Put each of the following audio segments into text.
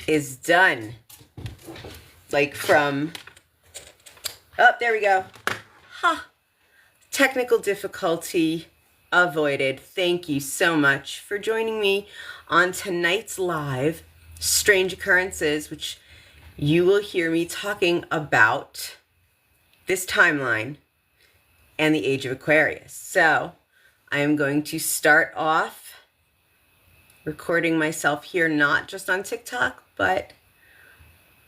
is done. Like from, oh, there we go. Ha! Technical difficulty avoided. Thank you so much for joining me on tonight's live Strange Occurrences, which you will hear me talking about this timeline and the age of Aquarius. So I am going to start off recording myself here, not just on TikTok, but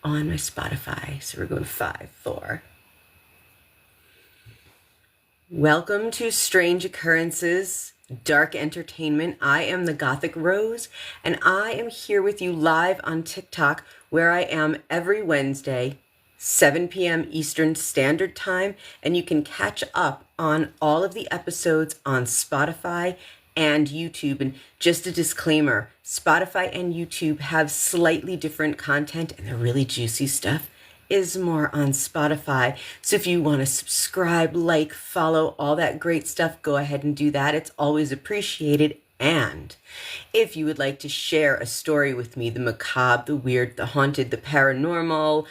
on my Spotify. So we're going 5, 4. Welcome to Strange Occurrences, Dark Entertainment. I am the Gothic Rose, and I am here with you live on TikTok, where I am every Wednesday, 7 p.m. Eastern Standard Time, and you can catch up on all of the episodes on Spotify and YouTube. And just a disclaimer, Spotify and YouTube have slightly different content, and the really juicy stuff is more on Spotify. So if you want to subscribe, like, follow, all that great stuff, go ahead and do that. It's always appreciated. And if you would like to share a story with me, the macabre, the weird, the haunted, the paranormal,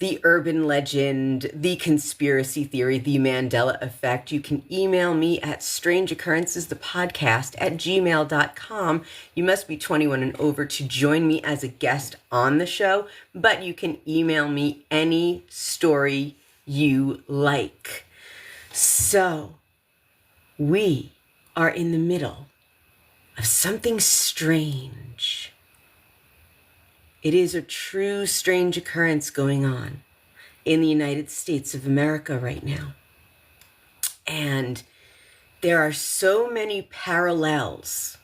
the urban legend, the conspiracy theory, the Mandela effect, you can email me at strangeoccurrencesthepodcast@gmail.com. You must be 21 and over to join me as a guest on the show, but you can email me any story you like. So, we are in the middle of something strange. It is a true strange occurrence going on in the United States of America right now. And there are so many parallels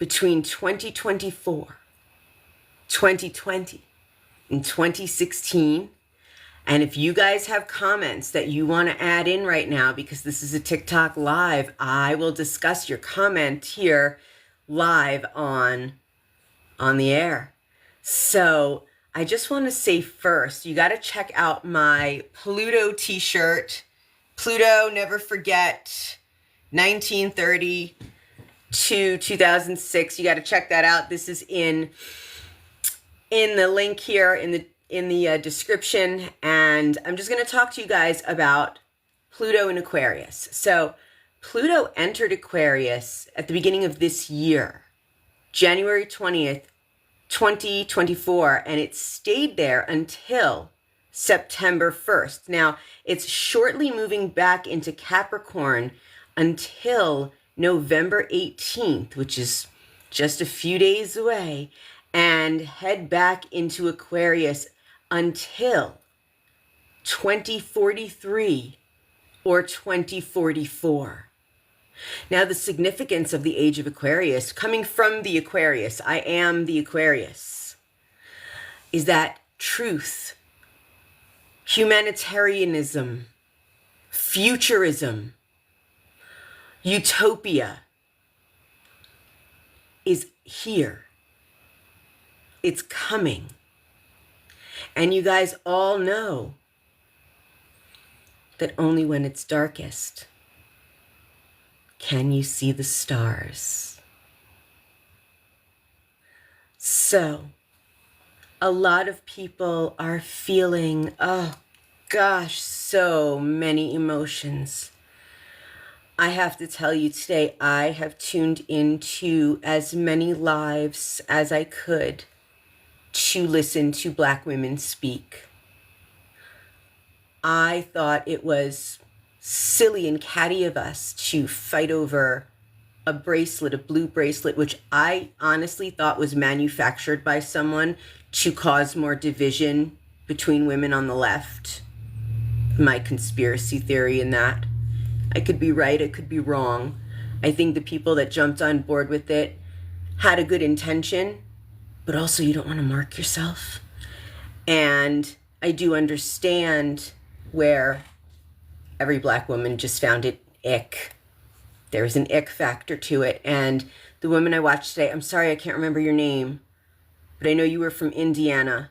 between 2024, 2020, and 2016. And if you guys have comments that you want to add in right now, because this is a TikTok live, I will discuss your comment here live on the air. So I just want to say first, you got to check out my Pluto t-shirt. Pluto, never forget, 1930 to 2006. You got to check that out. This is in the link here in the description. And I'm just going to talk to you guys about Pluto and Aquarius. So Pluto entered Aquarius at the beginning of this year, January 20th, 2024, and it stayed there until September 1st. Now, it's shortly moving back into Capricorn until November 18th, which is just a few days away, and head back into Aquarius until 2043 or 2044. Now, the significance of the age of Aquarius, coming from the Aquarius, I am the Aquarius, is that truth, humanitarianism, futurism, utopia is here. It's coming. And you guys all know that only when it's darkest can you see the stars. So, a lot of people are feeling, oh gosh, so many emotions. I have to tell you today, I have tuned into as many lives as I could to listen to Black women speak. I thought it was silly and catty of us to fight over a bracelet, a blue bracelet, which I honestly thought was manufactured by someone to cause more division between women on the left. My conspiracy theory in that. I could be right, I could be wrong. I think the people that jumped on board with it had a good intention, but also you don't want to mark yourself. And I do understand where every Black woman just found it ick. There's an ick factor to it. And the woman I watched today, I'm sorry I can't remember your name, but I know you were from Indiana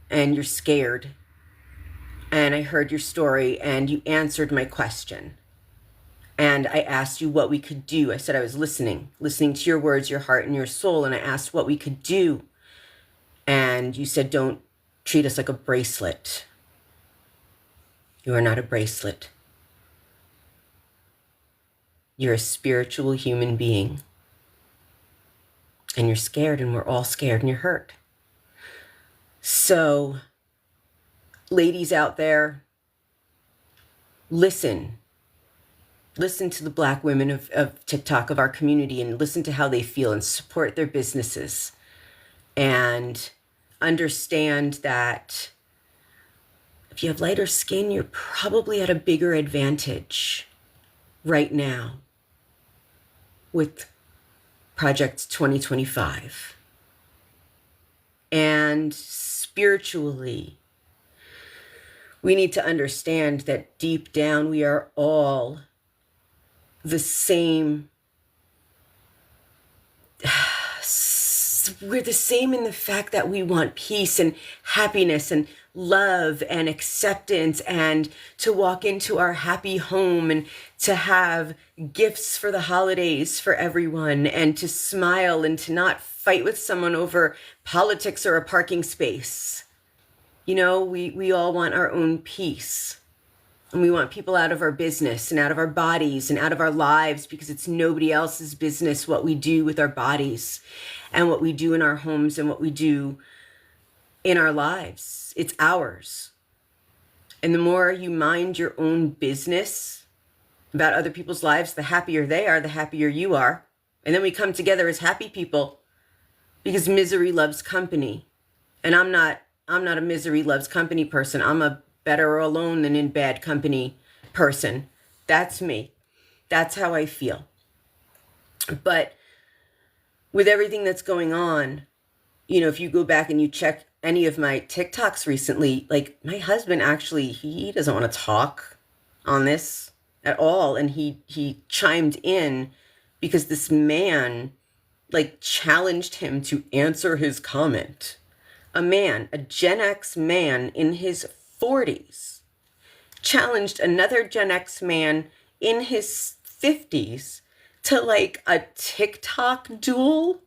and you're scared. And I heard your story and you answered my question. And I asked you what we could do. I said I was listening to your words, your heart, and your soul. And I asked what we could do. And you said, don't treat us like a bracelet. You are not a bracelet. You're a spiritual human being. And you're scared, and we're all scared, and you're hurt. So, ladies out there, listen. Listen to the Black women of TikTok, of our community, and listen to how they feel and support their businesses. And understand that if you have lighter skin, you're probably at a bigger advantage right now with Project 2025. And spiritually, we need to understand that deep down we are all the same. We're the same in the fact that we want peace and happiness and love and acceptance, and to walk into our happy home and to have gifts for the holidays for everyone, and to smile and to not fight with someone over politics or a parking space. You know, we all want our own peace. And we want people out of our business and out of our bodies and out of our lives, because it's nobody else's business what we do with our bodies and what we do in our homes and what we do in our lives. It's ours. And the more you mind your own business about other people's lives, the happier they are, the happier you are. And then we come together as happy people, because misery loves company. And I'm not a misery loves company person. I'm a better alone than in bad company person. That's me. That's how I feel. But with everything that's going on, you know, if you go back and you check any of my TikToks recently, like my husband actually, he doesn't want to talk on this at all. And he chimed in because this man like challenged him to answer his comment. A man, a Gen X man in his 40s, challenged another Gen X man in his 50s to like a TikTok duel.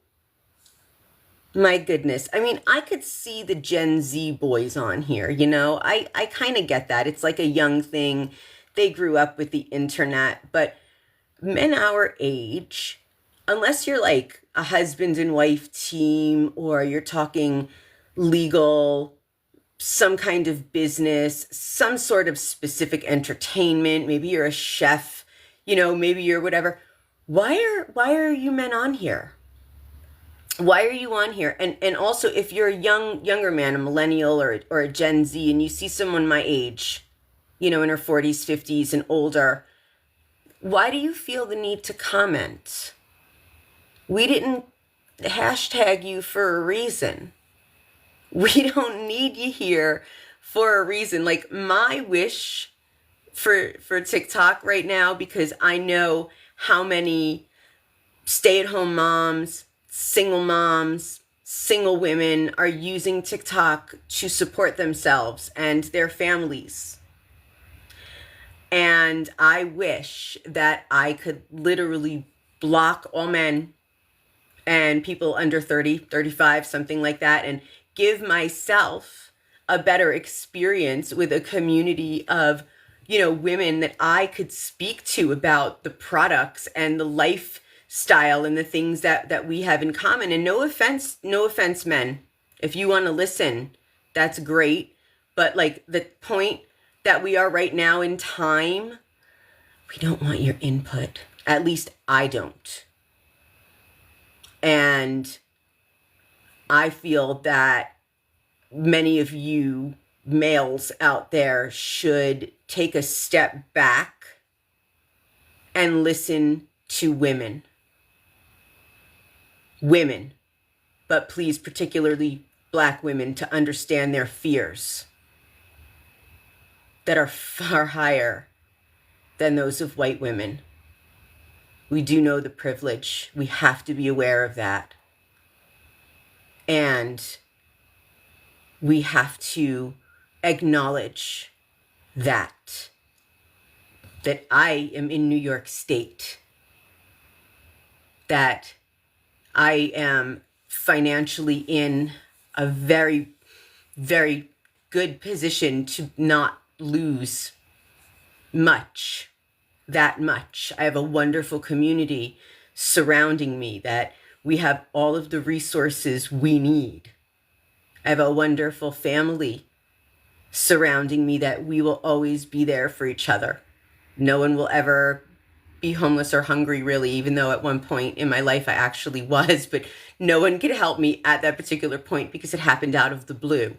My goodness. I mean, I could see the Gen Z boys on here, you know, I kind of get that. It's like a young thing. They grew up with the internet, but men our age, unless you're like a husband and wife team, or you're talking legal, some kind of business, some sort of specific entertainment, maybe you're a chef, you know, maybe you're whatever. Why are you men on here? Why are you on here? And also, if you're a younger man, a millennial or a Gen Z, and you see someone my age, you know, in her 40s, 50s and older, why do you feel the need to comment? We didn't hashtag you for a reason. We don't need you here for a reason. Like my wish for TikTok right now, because I know how many stay-at-home moms, single women are using TikTok to support themselves and their families. And I wish that I could literally block all men and people under 30, 35, something like that, and give myself a better experience with a community of, you know, women that I could speak to about the products and the lifestyle and the things that we have in common. And no offense, men. If you want to listen, that's great. But like the point that we are right now in time, we don't want your input. At least I don't. And I feel that many of you males out there should take a step back and listen to women. Women, but please, particularly Black women, to understand their fears that are far higher than those of white women. We do know the privilege. We have to be aware of that. And we have to acknowledge that I am in New York State, that I am financially in a very, very good position to not lose that much. I have a wonderful community surrounding me that we have all of the resources we need. I have a wonderful family surrounding me that we will always be there for each other. No one will ever be homeless or hungry, really, even though at one point in my life I actually was, but no one could help me at that particular point because it happened out of the blue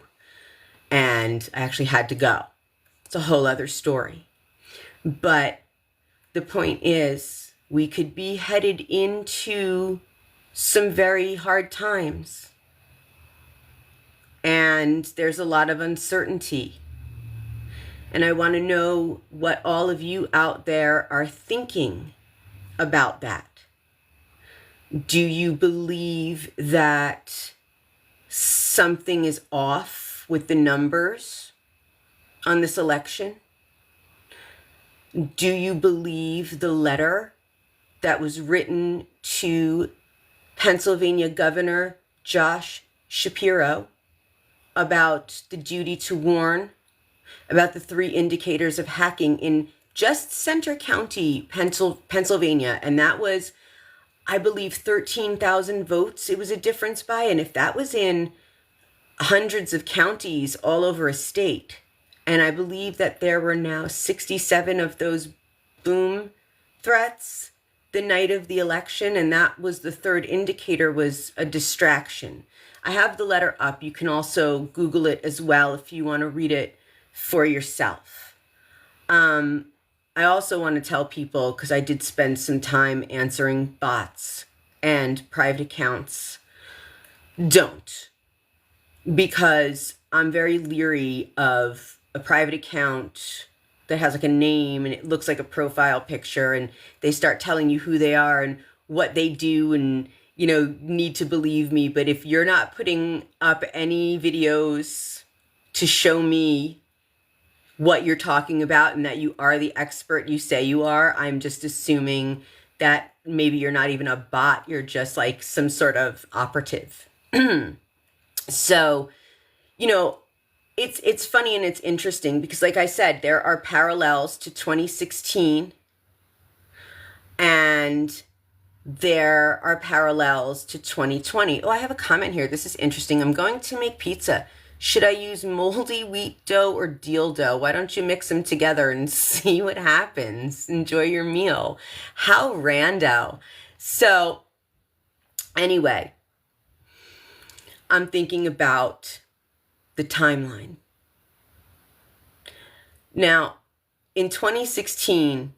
and I actually had to go. It's a whole other story. But the point is, we could be headed into some very hard times. And there's a lot of uncertainty. And I want to know what all of you out there are thinking about that. Do you believe that something is off with the numbers on this election? Do you believe the letter that was written to Pennsylvania Governor Josh Shapiro about the duty to warn about the 3 indicators of hacking in just Center County, Pennsylvania? And that was, I believe, 13,000 votes it was a difference by. And if that was in hundreds of counties all over a state, and I believe that there were now 67 of those boom threats the night of the election, and that was the 3rd indicator, was a distraction. I have the letter up. You can also Google it as well if you want to read it for yourself. I also want to tell people, because I did spend some time answering bots and private accounts, don't. Because I'm very leery of a private account that has like a name and it looks like a profile picture and they start telling you who they are and what they do and, you know, need to believe me. But if you're not putting up any videos to show me what you're talking about and that you are the expert you say you are, I'm just assuming that maybe you're not even a bot. You're just like some sort of operative. So, you know, it's funny and it's interesting because, like I said, there are parallels to 2016 and there are parallels to 2020. Oh, I have a comment here. This is interesting. I'm going to make pizza. Should I use moldy wheat dough or deal dough? Why don't you mix them together and see what happens? Enjoy your meal. How rando. So anyway, I'm thinking about the timeline. Now, in 2016,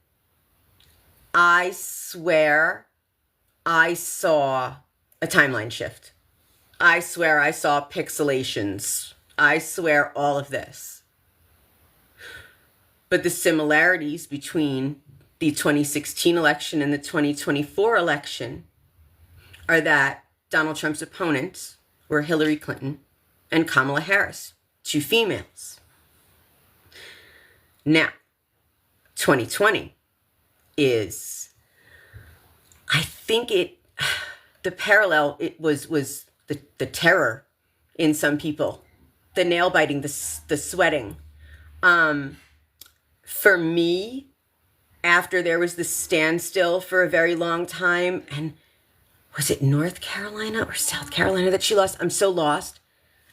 I swear I saw a timeline shift. I swear I saw pixelations. I swear all of this. But the similarities between the 2016 election and the 2024 election are that Donald Trump's opponents were Hillary Clinton and Kamala Harris, 2 females. Now, 2020 is, I think the parallel, it was the terror in some people, the nail biting, the sweating. For me, after there was this standstill for a very long time, and was it North Carolina or South Carolina that she lost? I'm so lost.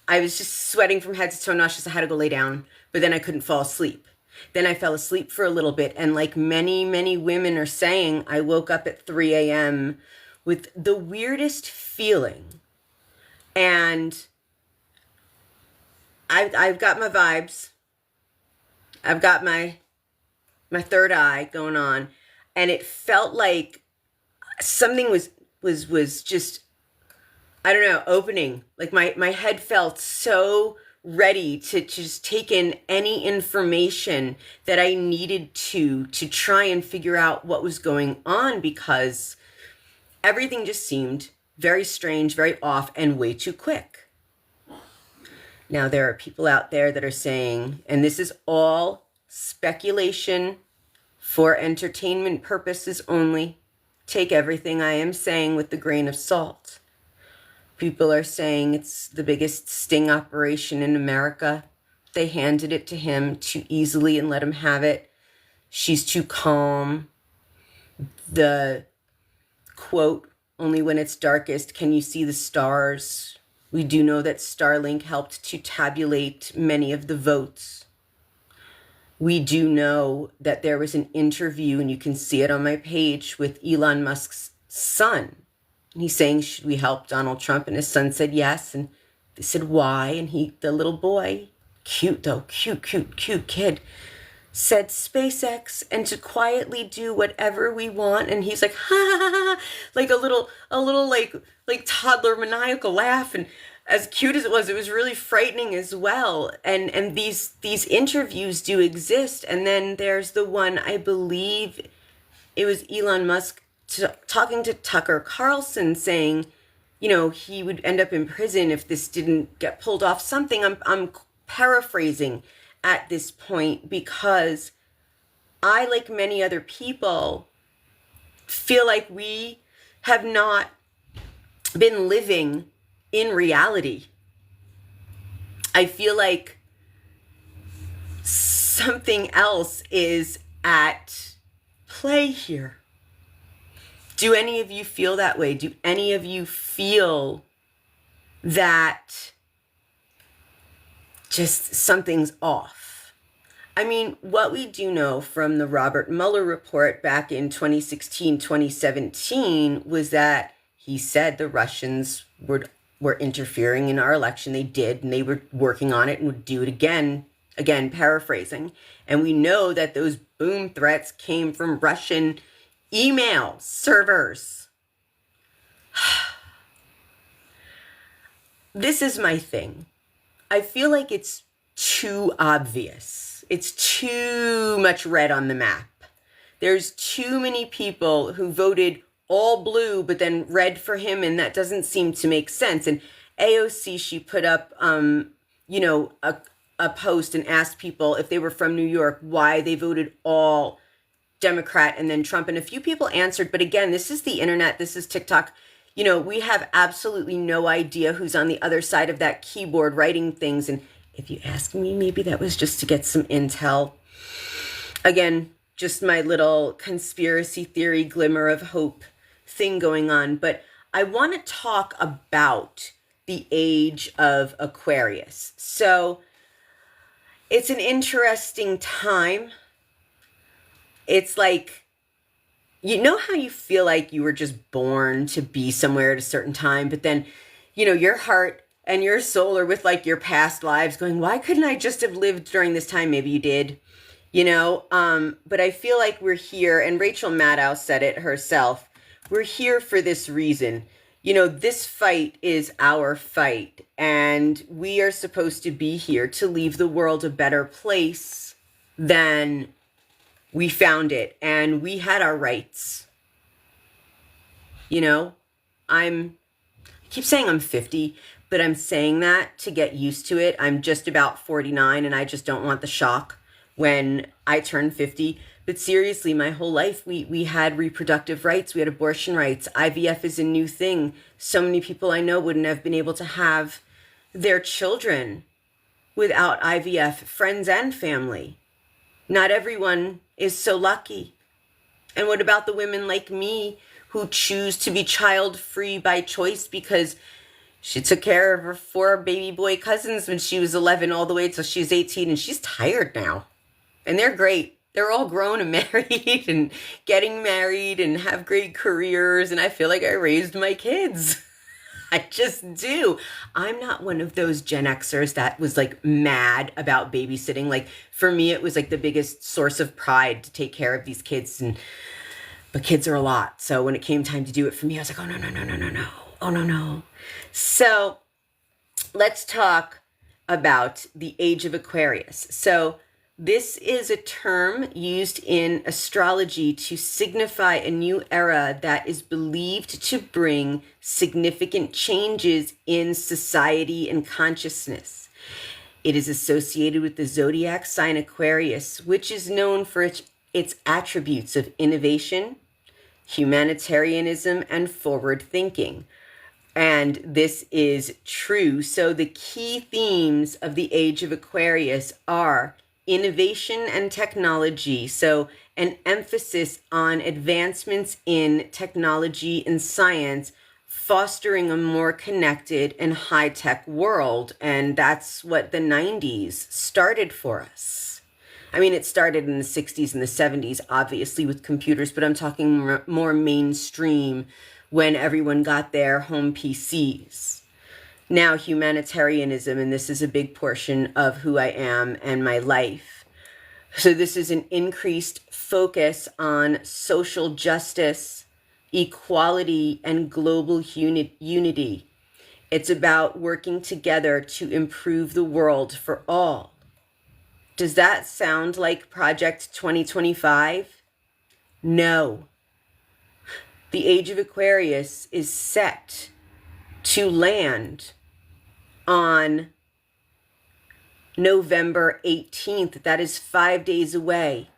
I was just sweating from head to toe, nauseous. I had to go lay down, but then I couldn't fall asleep. Then I fell asleep for a little bit. And like many, many women are saying, I woke up at 3 a.m. with the weirdest feeling. And I've got my vibes. I've got my third eye going on. And it felt like something was just, I don't know, opening. Like my head felt so ready to just take in any information that I needed to try and figure out what was going on, because everything just seemed very strange, very off, and way too quick. Now, there are people out there that are saying, and this is all speculation for entertainment purposes only, take everything I am saying with a grain of salt, People are saying it's the biggest sting operation in America. They handed it to him too easily and let him have it. She's too calm. The quote, "Only when it's darkest can you see the stars." We do know that Starlink helped to tabulate many of the votes. We do know that there was an interview, and you can see it on my page, with Elon Musk's son. And he's saying, should we help Donald Trump? And his son said yes. And they said, why? And the little boy, cute though, cute kid, said SpaceX, and to quietly do whatever we want. And he's like, ha ha ha, like a little like toddler maniacal laugh. And as cute as it was really frightening as well. And these interviews do exist. And then there's the one, I believe it was Elon Musk talking to Tucker Carlson, saying, you know, he would end up in prison if this didn't get pulled off. Something I'm paraphrasing at this point, because I, like many other people, feel like we have not been living in reality. I feel like something else is at play here. Do any of you feel that way? Do any of you feel that just something's off? I mean, what we do know from the Robert Mueller report back in 2016, 2017 was that he said the Russians were interfering in our election. They did, and they were working on it and would do it again, paraphrasing. And we know that those boom threats came from Russian email servers. This is my thing. I feel like it's too obvious. It's too much red on the map. There's too many people who voted all blue, but then red for him, and that doesn't seem to make sense. And AOC, she put up, a post and asked people if they were from New York, why they voted all Democrat and then Trump. And a few people answered, but again, this is the internet, this is TikTok. You know, we have absolutely no idea who's on the other side of that keyboard writing things. And if you ask me, maybe that was just to get some intel. Again, just my little conspiracy theory glimmer of hope thing going on. But I want to talk about the age of Aquarius. So it's an interesting time. It's like, you know how you feel like you were just born to be somewhere at a certain time, but then, you know, your heart and your soul are with like your past lives going, why couldn't I just have lived during this time? Maybe you did, you know, but I feel like we're here, and Rachel Maddow said it herself. We're here for this reason. You know, this fight is our fight, and we are supposed to be here to leave the world a better place than we found it, and we had our rights. You know, I keep saying I'm 50, but I'm saying that to get used to it. I'm just about 49, and I just don't want the shock when I turn 50. But seriously, my whole life, we had reproductive rights. We had abortion rights. IVF is a new thing. So many people I know wouldn't have been able to have their children without IVF, friends and family. Not everyone is so lucky. And what about the women like me who choose to be child-free by choice because she took care of her 4 baby boy cousins when she was 11 all the way till she's 18, and she's tired now. And they're great. They're all grown and married and getting married and have great careers, and I feel like I raised my kids. I just do. I'm not one of those Gen Xers that was like mad about babysitting. Like for me, it was like the biggest source of pride to take care of these kids, but kids are a lot. So when it came time to do it for me, I was like, oh, no. Oh, no. So let's talk about the age of Aquarius. So this is a term used in astrology to signify a new era that is believed to bring significant changes in society and consciousness. It is associated with the zodiac sign Aquarius, which is known for its attributes of innovation, humanitarianism, and forward thinking. And this is true. So the key themes of the age of Aquarius are innovation and technology. So an emphasis on advancements in technology and science, fostering a more connected and high-tech world. And that's what the 90s started for us. I mean, it started in the 60s and the 70s, obviously, with computers, but I'm talking more mainstream when everyone got their home PCs. Now, humanitarianism, and this is a big portion of who I am and my life. So this is an increased focus on social justice, equality, and global unity. It's about working together to improve the world for all. Does that sound like Project 2025? No. The age of Aquarius is set to land on November 18th. That is 5 days away.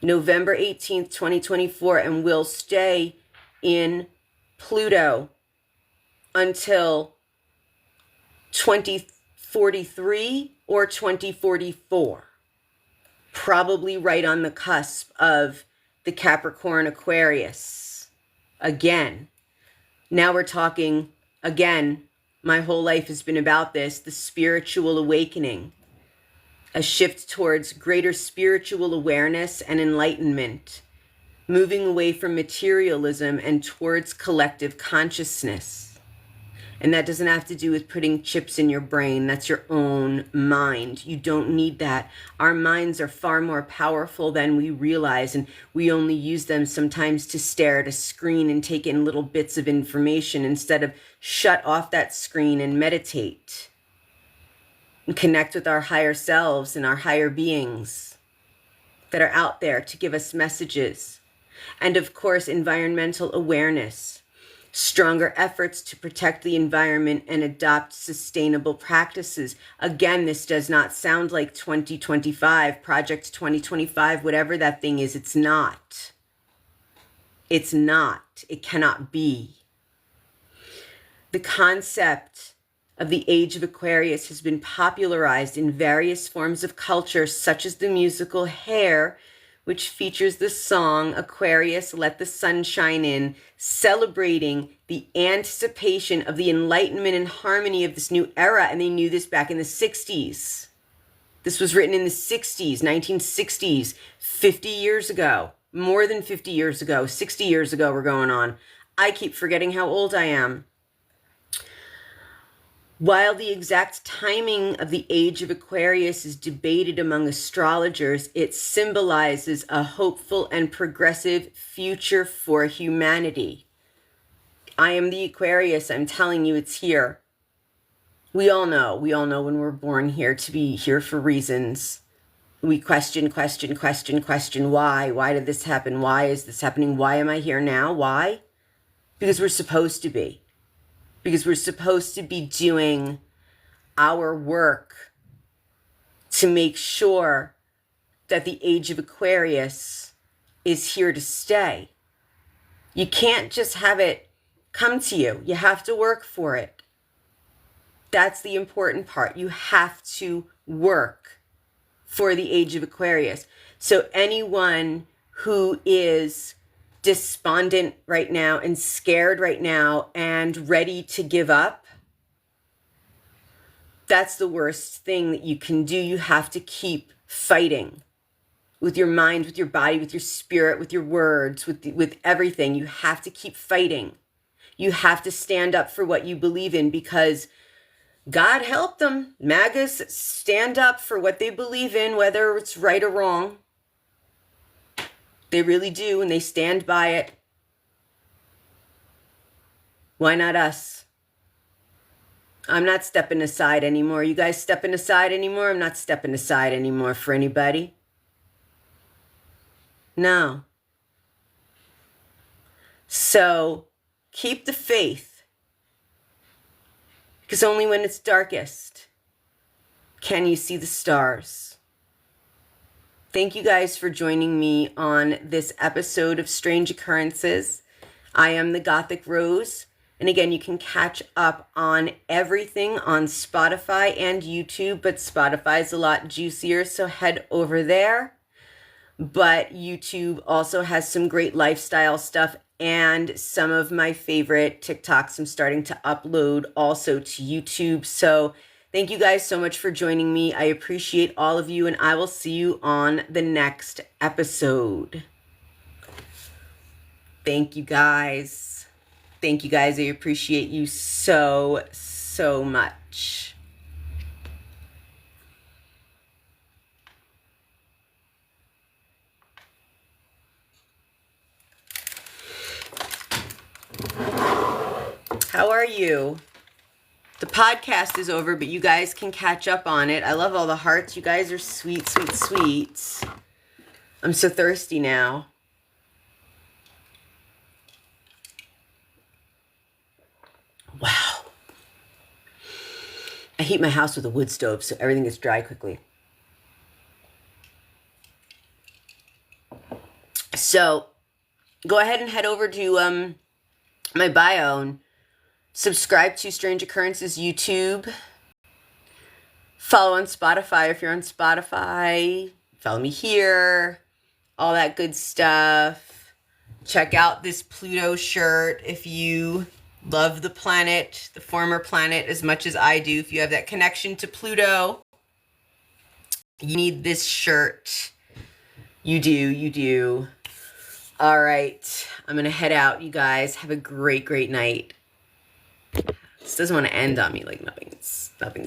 November 18th, 2024, and will stay in Pluto until 2043 or 2044. Probably right on the cusp of the Capricorn Aquarius. Again, now we're talking, again, my whole life has been about this, the spiritual awakening, a shift towards greater spiritual awareness and enlightenment, moving away from materialism and towards collective consciousness. And that doesn't have to do with putting chips in your brain. That's your own mind. You don't need that. Our minds are far more powerful than we realize, and we only use them sometimes to stare at a screen and take in little bits of information instead of shut off that screen and meditate and connect with our higher selves and our higher beings that are out there to give us messages. And of course, environmental awareness. Stronger efforts to protect the environment and adopt sustainable practices. Again, this does not sound like 2025, Project 2025, whatever that thing is. It's not. It's not. It cannot be. The concept of the age of Aquarius has been popularized in various forms of culture, such as the musical Hair, which features the song Aquarius, Let the Sun Shine In, celebrating the anticipation of the enlightenment and harmony of this new era. And they knew this back in the 60s. This was written in the 60s, 1960s, 50 years ago, more than 50 years ago, 60 years ago we're going on. I keep forgetting how old I am. While the exact timing of the age of Aquarius is debated among astrologers, it symbolizes a hopeful and progressive future for humanity. I am the Aquarius. I'm telling you, it's here. We all know when we're born here to be here for reasons. We question why. Why did this happen? Why is this happening? Why am I here now? Why? Because we're supposed to be. Because we're supposed to be doing our work to make sure that the age of Aquarius is here to stay. You can't just have it come to you. You have to work for it. That's the important part. You have to work for the age of Aquarius. So anyone who is despondent right now and scared right now and ready to give up, that's the worst thing that you can do. You have to keep fighting with your mind, with your body, with your spirit, with your words, with everything. You have to keep fighting. You have to stand up for what you believe in, because God help them. MAGAs stand up for what they believe in, whether it's right or wrong. They really do, and they stand by it. Why not us? I'm not stepping aside anymore. You guys stepping aside anymore? I'm not stepping aside anymore for anybody. No. So keep the faith, because only when it's darkest can you see the stars. Thank you guys for joining me on this episode of Strange Occurrences. I am the Gothic Rose. And again, you can catch up on everything on Spotify and YouTube, but Spotify is a lot juicier, so head over there. But YouTube also has some great lifestyle stuff and some of my favorite TikToks I'm starting to upload also to YouTube. So thank you guys so much for joining me. I appreciate all of you, and I will see you on the next episode. Thank you guys. Thank you guys. I appreciate you so, so much. How are you? The podcast is over, but you guys can catch up on it. I love all the hearts. You guys are sweet, sweet, sweet. I'm so thirsty now. Wow. I heat my house with a wood stove, so everything gets dry quickly. So go ahead and head over to my bio and subscribe to Strange Occurrences YouTube. Follow on Spotify if you're on Spotify. Follow me here. All that good stuff. Check out this Pluto shirt if you love the planet, the former planet, as much as I do. If you have that connection to Pluto, you need this shirt. You do, you do. All right. I'm going to head out, you guys. Have a great, great night. This doesn't want to end on me like nothing's